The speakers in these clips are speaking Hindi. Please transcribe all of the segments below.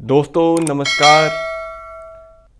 दोस्तों नमस्कार।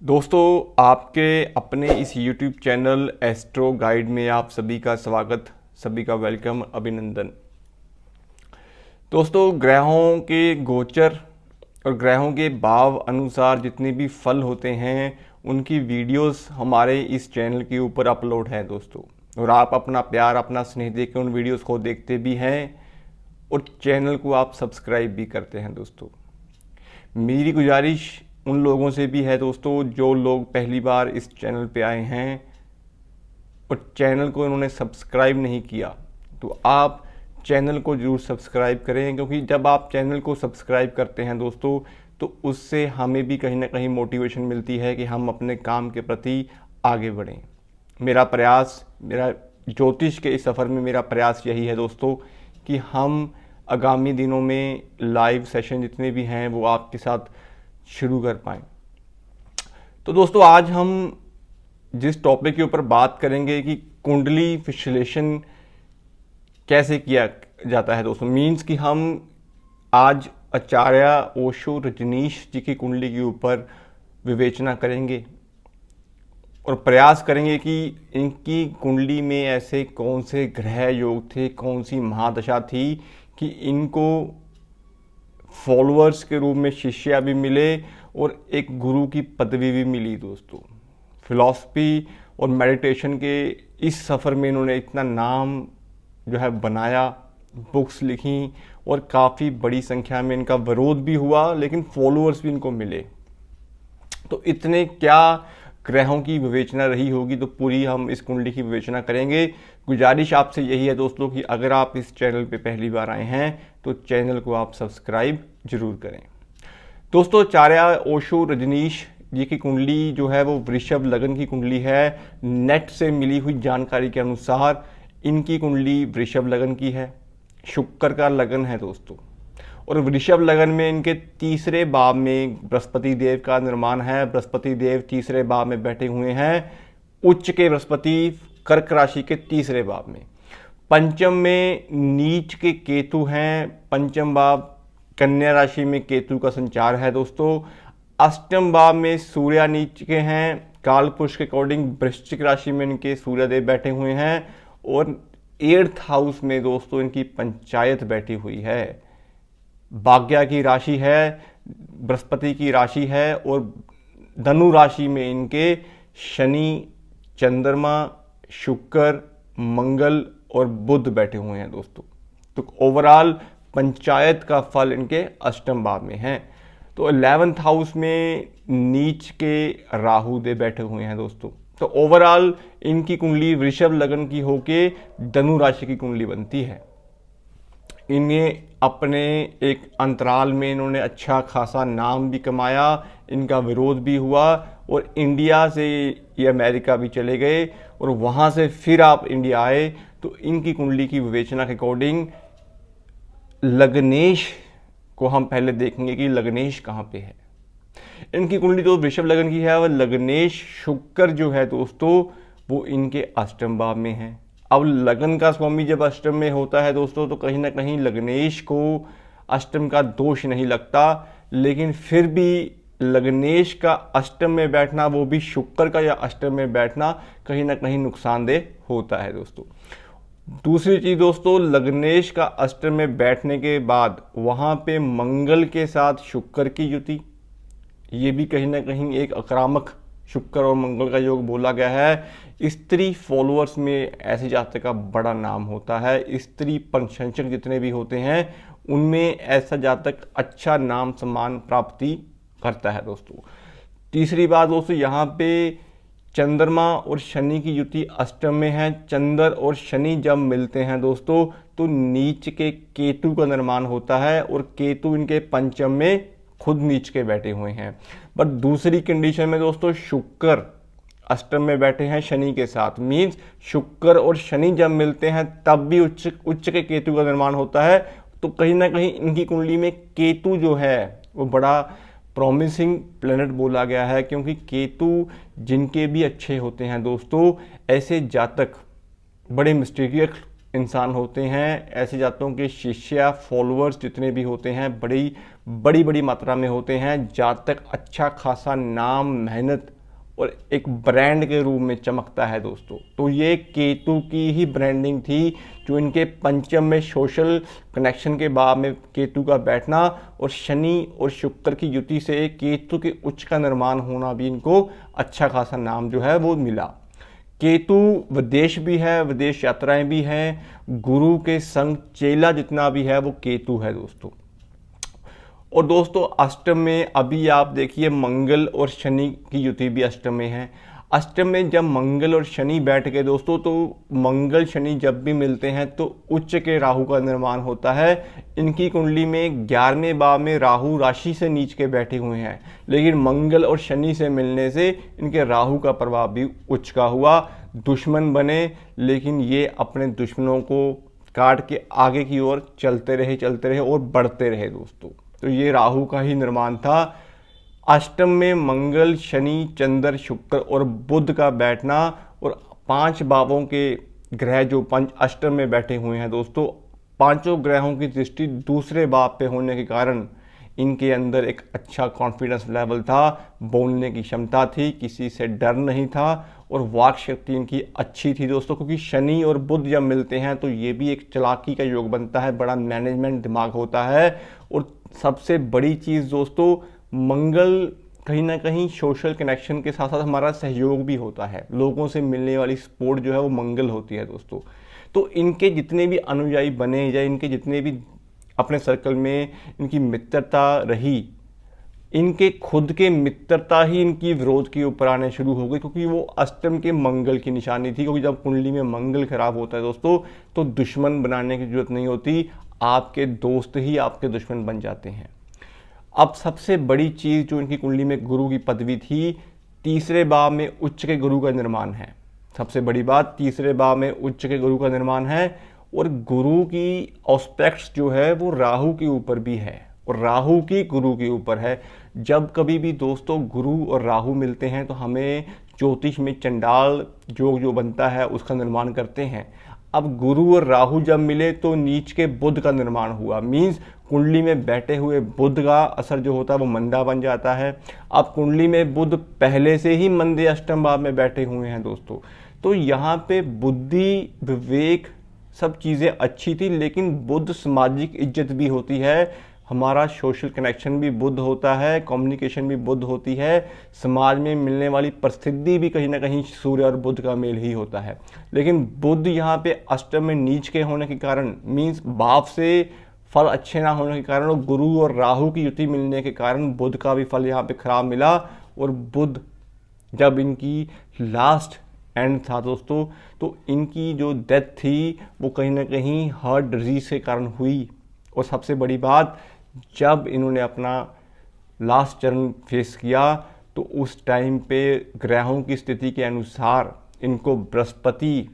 दोस्तों आपके अपने इस YouTube चैनल एस्ट्रो गाइड में आप सभी का स्वागत, सभी का वेलकम, अभिनंदन। दोस्तों ग्रहों के गोचर और ग्रहों के भाव अनुसार जितने भी फल होते हैं उनकी वीडियोस हमारे इस चैनल के ऊपर अपलोड है दोस्तों, और आप अपना प्यार अपना स्नेह देकर उन वीडियोस को देखते भी हैं और चैनल को आप सब्सक्राइब भी करते हैं दोस्तों। मेरी गुजारिश उन लोगों से भी है दोस्तों जो लोग पहली बार इस चैनल पे आए हैं और चैनल को इन्होंने सब्सक्राइब नहीं किया, तो आप चैनल को ज़रूर सब्सक्राइब करें, क्योंकि जब आप चैनल को सब्सक्राइब करते हैं दोस्तों तो उससे हमें भी कहीं ना कहीं मोटिवेशन मिलती है कि हम अपने काम के प्रति आगे बढ़ें। मेरा प्रयास, मेरा ज्योतिष के इस सफ़र में मेरा प्रयास यही है दोस्तों कि हम आगामी दिनों में लाइव सेशन जितने भी हैं वो आपके साथ शुरू कर पाएँ। तो दोस्तों आज हम जिस टॉपिक के ऊपर बात करेंगे कि कुंडली विश्लेषण कैसे किया जाता है दोस्तों, मीन्स कि हम आज आचार्य ओशो रजनीश जी की कुंडली के ऊपर विवेचना करेंगे और प्रयास करेंगे कि इनकी कुंडली में ऐसे कौन से ग्रह योग थे, कौन सी महादशा थी कि इनको फॉलोअर्स के रूप में शिष्या भी मिले और एक गुरु की पदवी भी मिली दोस्तों। फिलॉसफी और मेडिटेशन के इस सफ़र में इन्होंने इतना नाम जो है बनाया, बुक्स लिखी और काफ़ी बड़ी संख्या में इनका विरोध भी हुआ लेकिन फॉलोअर्स भी इनको मिले। तो इतने क्या ग्रहों की विवेचना रही होगी, तो पूरी हम इस कुंडली की विवेचना करेंगे। गुजारिश आपसे यही है दोस्तों कि अगर आप इस चैनल पे पहली बार आए हैं तो चैनल को आप सब्सक्राइब जरूर करें। दोस्तों आचार्य ओशो रजनीश जी की कुंडली जो है वो वृषभ लगन की कुंडली है। नेट से मिली हुई जानकारी के अनुसार इनकी कुंडली वृषभ लगन की है, शुक्र का लगन है दोस्तों, और वृषभ लगन में इनके तीसरे भाव में बृहस्पति देव का निर्माण है। बृहस्पति देव तीसरे भाव में बैठे हुए हैं, उच्च के बृहस्पति कर्क राशि के तीसरे भाव में। पंचम में नीच के केतु हैं, पंचम भाव कन्या राशि में केतु का संचार है दोस्तों। अष्टम भाव में सूर्य नीच के हैं, काल पुरुष के अकॉर्डिंग वृश्चिक राशि में इनके सूर्यदेव बैठे हुए हैं, और 8th हाउस में दोस्तों इनकी पंचायत बैठी हुई है। भाग्य की राशि है, बृहस्पति की राशि है, और धनु राशि में इनके शनि, चंद्रमा, शुक्र, मंगल और बुध बैठे हुए हैं दोस्तों। तो ओवरऑल पंचायत का फल इनके अष्टम भाव में है। तो 11th हाउस में नीच के राहु देव बैठे हुए हैं दोस्तों। तो ओवरऑल इनकी कुंडली वृषभ लगन की होके धनु राशि की कुंडली बनती है। इन्हें अपने एक अंतराल में इन्होंने अच्छा खासा नाम भी कमाया, इनका विरोध भी हुआ, और इंडिया से ये अमेरिका भी चले गए और वहाँ से फिर आप इंडिया आए। तो इनकी कुंडली की विवेचना के अकॉर्डिंग लग्नेश को हम पहले देखेंगे कि लग्नेश कहाँ पे है। इनकी कुंडली तो वृषभ लगन की है, और लग्नेश शुक्र जो है दोस्तों वो इनके अष्टम भाव में है। अब लगन का स्वामी जब अष्टम में होता है दोस्तों तो कहीं ना कहीं लग्नेश को अष्टम का दोष नहीं लगता, लेकिन फिर भी लग्नेश का अष्टम में बैठना, वो भी शुक्र का या अष्टम में बैठना, कहीं ना कहीं नुकसानदेह होता है दोस्तों। दूसरी चीज़ दोस्तों, लग्नेश का अष्टम में बैठने के बाद वहाँ पे मंगल के साथ शुक्र की युति, ये भी कहीं ना कहीं एक आक्रामक शुक्र और मंगल का योग बोला गया है। स्त्री फॉलोअर्स में ऐसे जातक का बड़ा नाम होता है। स्त्री प्रशंसक जितने भी होते हैं उनमें ऐसा जातक अच्छा नाम सम्मान प्राप्ति करता है दोस्तों। तीसरी बात दोस्तों, यहाँ पे चंद्रमा और शनि की युति अष्टम में है। चंद्र और शनि जब मिलते हैं दोस्तों तो नीच के केतु का निर्माण होता है, और केतु इनके पंचम में खुद नीच के बैठे हुए हैं। बट दूसरी कंडीशन में दोस्तों शुक्र अष्टम में बैठे हैं शनि के साथ, मीन्स शुक्र और शनि जब मिलते हैं तब भी उच्च के केतु का निर्माण होता है। तो कहीं ना कहीं इनकी कुंडली में केतु जो है वो बड़ा प्रॉमिसिंग प्लेनेट बोला गया है, क्योंकि केतु जिनके भी अच्छे होते हैं दोस्तों, ऐसे जातक बड़े मिस्टीरियस इंसान होते हैं, ऐसी जातों के शिष्य फॉलोअर्स जितने भी होते हैं बड़ी बड़ी बड़ी मात्रा में होते हैं। जातक अच्छा खासा नाम, मेहनत और एक ब्रांड के रूप में चमकता है दोस्तों। तो ये केतु की ही ब्रांडिंग थी, जो इनके पंचम में सोशल कनेक्शन के बाद में केतु का बैठना और शनि और शुक्र की युति से केतु के उच्च का निर्माण होना भी इनको अच्छा खासा नाम जो है वो मिला। केतु विदेश भी है, विदेश यात्राएं भी हैं, गुरु के संग चेला जितना भी है वो केतु है दोस्तों। और दोस्तों अष्टम में अभी आप देखिए मंगल और शनि की युति भी अष्टम में है। अष्टम में जब मंगल और शनि बैठ गए दोस्तों, तो मंगल शनि जब भी मिलते हैं तो उच्च के राहु का निर्माण होता है। इनकी कुंडली में 11वें भाव में राहु राशि से नीच के बैठे हुए हैं, लेकिन मंगल और शनि से मिलने से इनके राहु का प्रभाव भी उच्च का हुआ। दुश्मन बने, लेकिन ये अपने दुश्मनों को काट के आगे की ओर चलते रहे और बढ़ते रहे दोस्तों। तो ये राहु का ही निर्माण था। अष्टम में मंगल, शनि, चंद्र, शुक्र और बुध का बैठना और 5 भावों के ग्रह जो पंच अष्टम में बैठे हुए हैं दोस्तों, पांचों ग्रहों की दृष्टि दूसरे भाव पे होने के कारण इनके अंदर एक अच्छा कॉन्फिडेंस लेवल था, बोलने की क्षमता थी, किसी से डर नहीं था और वाक शक्ति इनकी अच्छी थी दोस्तों। क्योंकि शनि और बुध जब मिलते हैं तो ये भी एक चालाकी का योग बनता है, बड़ा मैनेजमेंट दिमाग होता है। और सबसे बड़ी चीज़ दोस्तों, मंगल कहीं ना कहीं सोशल कनेक्शन के साथ साथ हमारा सहयोग भी होता है, लोगों से मिलने वाली सपोर्ट जो है वो मंगल होती है दोस्तों। तो इनके जितने भी अनुयायी बने या इनके जितने भी अपने सर्कल में इनकी मित्रता रही, इनके खुद के मित्रता ही इनकी विरोध के ऊपर आने शुरू हो गई, क्योंकि वो अष्टम के मंगल की निशानी थी। क्योंकि जब कुंडली में मंगल खराब होता है दोस्तों, तो दुश्मन बनाने की जरूरत नहीं होती, आपके दोस्त ही आपके दुश्मन बन जाते हैं। अब सबसे बड़ी चीज़ जो इनकी कुंडली में गुरु की पदवी थी, तीसरे भाव में उच्च के गुरु का निर्माण है। सबसे बड़ी बात, तीसरे भाव में उच्च के गुरु का निर्माण है और गुरु की ऑस्पेक्ट्स जो है वो राहु के ऊपर भी है और राहु की गुरु के ऊपर है। जब कभी भी दोस्तों गुरु और राहु मिलते हैं तो हमें ज्योतिष में चंडाल योग जो बनता है उसका निर्माण करते हैं। अब गुरु और राहु जब मिले तो नीच के बुध का निर्माण हुआ। मीन्स कुंडली में बैठे हुए बुध का असर जो होता है वो मंदा बन जाता है। अब कुंडली में बुध पहले से ही मंदे अष्टम भाव में बैठे हुए हैं दोस्तों, तो यहाँ पे बुद्धि, विवेक, सब चीज़ें अच्छी थी, लेकिन बुध सामाजिक इज्जत भी होती है, हमारा सोशल कनेक्शन भी बुध होता है, कम्युनिकेशन भी बुध होती है, समाज में मिलने वाली प्रसिद्धि भी कहीं ना कहीं सूर्य और बुध का मेल ही होता है। लेकिन बुध यहाँ पे अष्टम में नीच के होने के कारण, मीन्स भाव से फल अच्छे ना होने के कारण और गुरु और राहु की युति मिलने के कारण बुध का भी फल यहाँ पे खराब मिला। और बुध जब इनकी लास्ट एंड था दोस्तों, तो इनकी जो डेथ थी वो कहीं ना कहीं हार्ट डिजीज के कारण हुई। और सबसे बड़ी बात, जब इन्होंने अपना लास्ट चरण फेस किया तो उस टाइम पे ग्रहों की स्थिति के अनुसार इनको बृहस्पति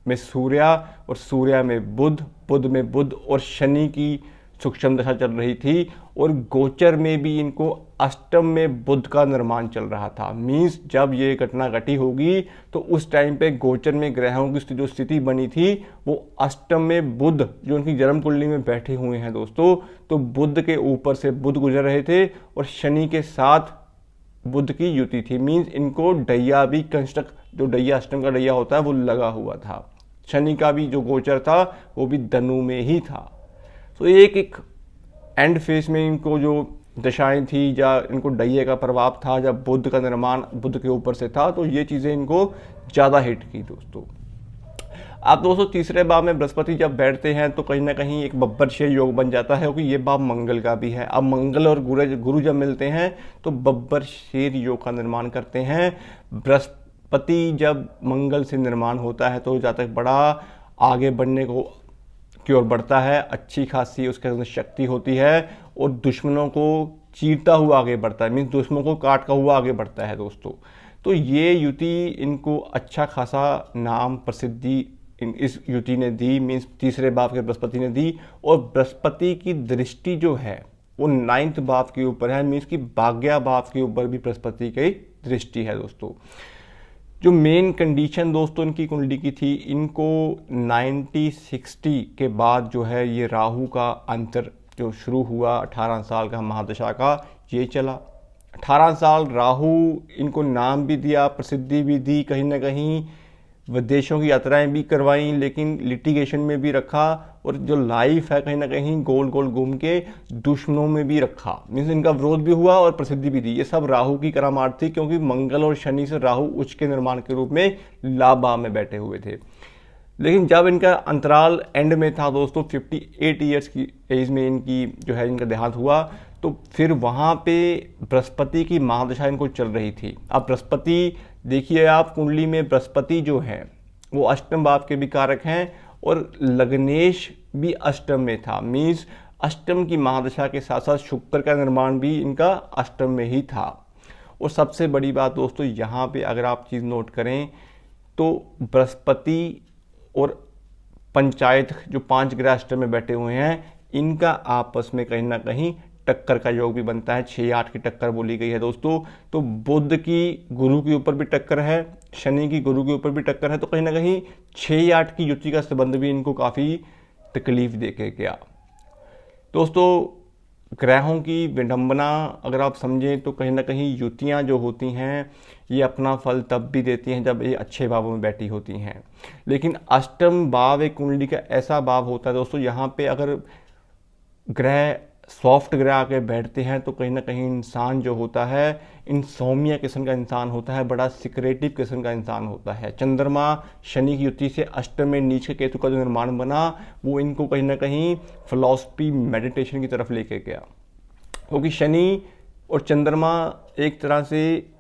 में सूर्य और सूर्य में बुध, बुध में बुध और शनि की सूक्ष्म दशा चल रही थी और गोचर में भी इनको अष्टम में बुध का निर्माण चल रहा था। मीन्स जब ये घटना घटी होगी तो उस टाइम पे गोचर में ग्रहों की जो स्थिति बनी थी वो अष्टम में बुध जो उनकी जन्म कुंडली में बैठे हुए हैं दोस्तों, तो बुध के ऊपर से बुध गुजर रहे थे और शनि के साथ बुध की युति थी। मीन्स इनको डैया भी कंस्ट्रक्ट, जो डैया अष्टम का डैया होता है वो लगा हुआ था। शनि का भी जो गोचर था वो भी धनु में ही था। तो एक एंड फेज में इनको जो दशाएं थी या इनको डैये का प्रभाव था, जब बुध का निर्माण बुध के ऊपर से था, तो ये चीज़ें इनको ज़्यादा हिट की दोस्तों। अब दोस्तों तीसरे भाव में बृहस्पति जब बैठते हैं तो कहीं ना कहीं एक बब्बर शेर योग बन जाता है, क्योंकि ये भाव मंगल का भी है। अब मंगल और गुरु जब मिलते हैं तो बब्बर शेर योग का निर्माण करते हैं। बृहस्पति जब मंगल से निर्माण होता है तो जातक बड़ा आगे बढ़ने की ओर बढ़ता है, अच्छी खासी उसके अंदर शक्ति होती है और दुश्मनों को चीरता हुआ आगे बढ़ता है, मीन्स दुश्मनों को काटता हुआ आगे बढ़ता है दोस्तों। तो ये युति इनको अच्छा खासा नाम, प्रसिद्धि इस युति ने दी, मीन्स तीसरे भाव के बृहस्पति ने दी। और बृहस्पति की दृष्टि जो है वो 9th भाव के ऊपर है, मीन्स कि भाग्य भाव के ऊपर भी बृहस्पति की दृष्टि है दोस्तों। जो मेन कंडीशन दोस्तों इनकी कुंडली की थी, इनको 1960 के बाद जो है ये राहु का अंतर जो शुरू हुआ 18 साल का महादशा का, ये चला। 18 साल राहु इनको नाम भी दिया, प्रसिद्धि भी दी, कहीं ना कहीं विदेशों की यात्राएं भी करवाई, लेकिन लिटिगेशन में भी रखा, और जो लाइफ है कहीं ना कहीं गोल गोल घूम के दुश्मनों में भी रखा। मीन्स इनका विरोध भी हुआ और प्रसिद्धि भी दी। ये सब राहु की करामात थी, क्योंकि मंगल और शनि से राहु उच्च के निर्माण के रूप में लाभ भाव में बैठे हुए थे। लेकिन जब इनका अंतराल एंड में था दोस्तों, 58 ईयर्स की एज में इनकी जो है इनका देहांत हुआ, तो फिर वहाँ पे बृहस्पति की महादशा इनको चल रही थी। अब बृहस्पति देखिए आप, कुंडली में बृहस्पति जो है वो अष्टम भाव के भी कारक हैं, और लग्नेश भी अष्टम में था। मीन्स अष्टम की महादशा के साथ साथ शुक्र का निर्माण भी इनका अष्टम में ही था। और सबसे बड़ी बात दोस्तों यहाँ पे अगर आप चीज़ नोट करें तो बृहस्पति और पंचायत जो 5 ग्रह अष्टम में बैठे हुए हैं, इनका आपस में कहीं ना कहीं टक्कर का योग भी बनता है। 6-8 की टक्कर बोली गई है दोस्तों। तो बुध की गुरु के ऊपर भी टक्कर है, शनि की गुरु के ऊपर भी टक्कर है, तो कहीं ना कहीं 6-8 की युति का संबंध भी इनको काफ़ी तकलीफ दे के गया। दोस्तों ग्रहों की विडंबना अगर आप समझें तो कहीं ना कहीं युतियाँ जो होती हैं ये अपना फल तब भी देती हैं जब ये अच्छे भावों में बैठी होती हैं। लेकिन अष्टम भाव एक कुंडली का ऐसा भाव होता है दोस्तों, यहाँ पे अगर ग्रह सॉफ्ट ग्रह आके बैठते हैं तो कहीं ना कहीं इंसान जो होता है इंसोम्निया किस्म का इंसान होता है, बड़ा सिक्रेटिव किस्म का इंसान होता है। चंद्रमा शनि की युति से अष्टम में नीच के केतु का जो निर्माण बना, वो इनको कहीं ना कहीं फिलॉसफी मेडिटेशन की तरफ लेके गया, क्योंकि शनि और चंद्रमा एक तरह से,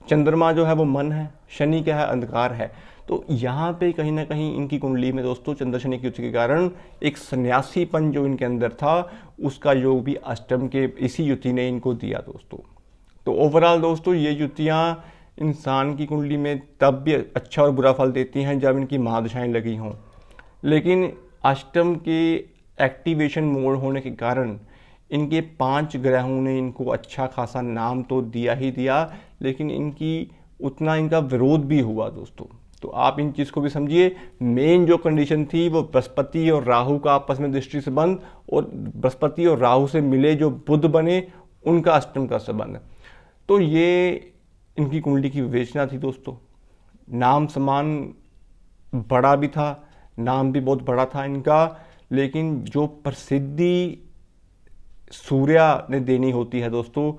चंद्रमा जो है वो मन है, शनि क्या है, अंधकार है। तो यहाँ पे कहीं ना कहीं इनकी कुंडली में दोस्तों चंद्र शनि की युति के कारण एक सन्यासीपन जो इनके अंदर था उसका योग भी अष्टम के इसी युति ने इनको दिया दोस्तों। तो ओवरऑल दोस्तों ये युतियाँ इंसान की कुंडली में तब भी अच्छा और बुरा फल देती हैं जब इनकी महादशाएं लगी हों, लेकिन अष्टम के एक्टिवेशन मोड होने के कारण इनके 5 ग्रहों ने इनको अच्छा खासा नाम तो दिया ही दिया, लेकिन इनकी उतना इनका विरोध भी हुआ दोस्तों। तो आप इन चीज़ को भी समझिए। मेन जो कंडीशन थी वो बृहस्पति और राहु का आपस में दृष्टि संबंध, और बृहस्पति और राहु से मिले जो बुध बने उनका अष्टम का संबंध। तो ये इनकी कुंडली की विवेचना थी दोस्तों। नाम समान बड़ा भी था, नाम भी बहुत बड़ा था इनका, लेकिन जो प्रसिद्धि सूर्य ने देनी होती है दोस्तों,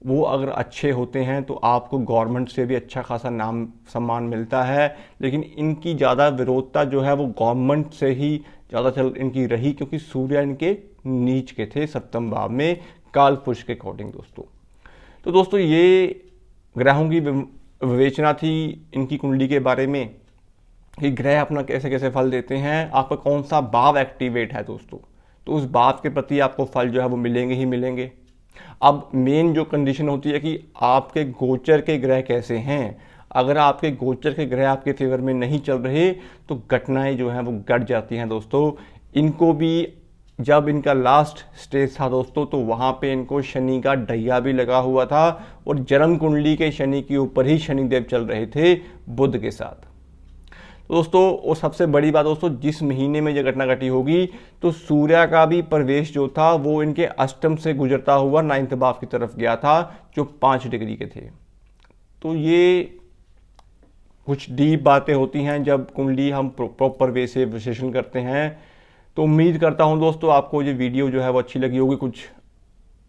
वो अगर अच्छे होते हैं तो आपको गवर्नमेंट से भी अच्छा खासा नाम सम्मान मिलता है। लेकिन इनकी ज़्यादा विरोधता जो है वो गवर्नमेंट से ही ज़्यादा चल इनकी रही, क्योंकि सूर्य इनके नीच के थे सप्तम भाव में काल पुरुष के अकॉर्डिंग दोस्तों। तो दोस्तों ये ग्रहों की विवेचना थी इनकी कुंडली के बारे में कि ग्रह अपना कैसे कैसे फल देते हैं, आपका कौन सा भाव एक्टिवेट है दोस्तों, तो उस भाव के प्रति आपको फल जो है वो मिलेंगे ही मिलेंगे। अब मेन जो कंडीशन होती है कि आपके गोचर के ग्रह कैसे हैं। अगर आपके गोचर के ग्रह आपके फेवर में नहीं चल रहे तो घटनाएं जो हैं वो घट जाती हैं दोस्तों। इनको भी जब इनका लास्ट स्टेज था दोस्तों, तो वहाँ पे इनको शनि का ढैया भी लगा हुआ था, और जन्म कुंडली के शनि के ऊपर ही शनिदेव चल रहे थे बुध के साथ दोस्तों। और सबसे बड़ी बात दोस्तों, जिस महीने में यह घटना घटी होगी तो सूर्य का भी प्रवेश जो था वो इनके अष्टम से गुजरता हुआ 9th भाव की तरफ गया था, जो 5 डिग्री के थे। तो ये कुछ डीप बातें होती हैं जब कुंडली हम प्रॉपर वे से विश्लेषण करते हैं। तो उम्मीद करता हूं दोस्तों आपको ये वीडियो जो है वो अच्छी लगी होगी, कुछ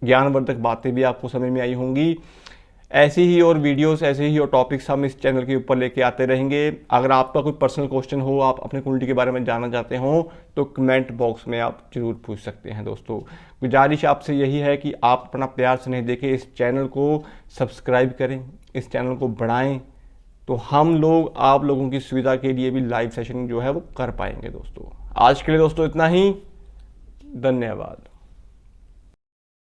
ज्ञानवर्धक बातें भी आपको समझ में आई होंगी। ऐसी ही और वीडियोस, ऐसे ही और टॉपिक्स हम इस चैनल के ऊपर लेके आते रहेंगे। अगर आपका कोई पर्सनल क्वेश्चन हो, आप अपने कुंडली के बारे में जानना चाहते हो, तो कमेंट बॉक्स में आप जरूर पूछ सकते हैं दोस्तों। गुजारिश आपसे यही है कि आप अपना प्यार स्नेह देखें, इस चैनल को सब्सक्राइब करें, इस चैनल को बढ़ाएं, तो हम लोग आप लोगों की सुविधा के लिए भी लाइव सेशन जो है वो कर पाएंगे दोस्तों। आज के लिए दोस्तों इतना ही, धन्यवाद।